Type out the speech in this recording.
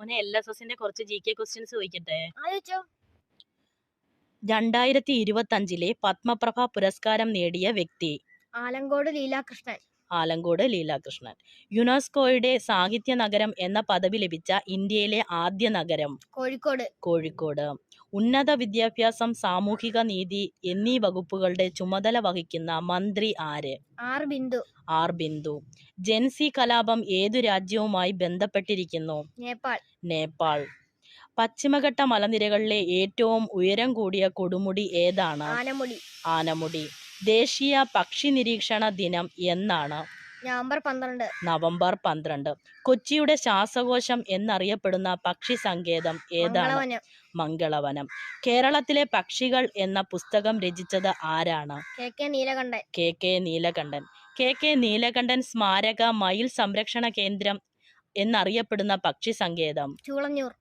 മോനെ LSSന്റെ കുറച്ച് GK questions ചോദിക്കട്ടെ. ആലോചിച്ചോ. 2025 പത്മപ്രഭ പുരസ്കാരം നേടിയ വ്യക്തി. ആലങ്കോട് ലീലാകൃഷ്ണൻ. ആലങ്കോട് ലീലാകൃഷ്ണൻ. യുനെസ്കോയുടെ സാഹിത്യ നഗരം എന്ന പദവി ലഭിച്ച ഇന്ത്യയിലെ ആദ്യ നഗരം. കോഴിക്കോട്. കോഴിക്കോട്. ഉന്നത വിദ്യാഭ്യാസം, സാമൂഹിക നീതി എന്നീ വകുപ്പുകളുടെ ചുമതല വഹിക്കുന്ന മന്ത്രി ആര്? ആർ ബിന്ദു. ജെൻസി കലാപം ഏതു രാജ്യവുമായി ബന്ധപ്പെട്ടിരിക്കുന്നു? നേപ്പാൾ. പശ്ചിമഘട്ട മലനിരകളിലെ ഏറ്റവും ഉയരം കൂടിയ കൊടുമുടി ഏതാണ്? ആനമുടി. ദേശീയ പക്ഷി നിരീക്ഷണ ദിനം എന്നാണ്? നവംബർ 12. കൊച്ചിയുടെ ശ്വാസകോശം എന്നറിയപ്പെടുന്ന പക്ഷി സങ്കേതം ഏതാണ്? മംഗളവനം. കേരളത്തിലെ പക്ഷികൾ എന്ന പുസ്തകം രചിച്ചത് ആരാണ്? KK നീലകണ്ഠൻ. KK നീലകണ്ഠൻ സ്മാരക മയിൽ സംരക്ഷണ കേന്ദ്രം എന്നറിയപ്പെടുന്ന പക്ഷി സങ്കേതം? ചൂളന്നൂർ.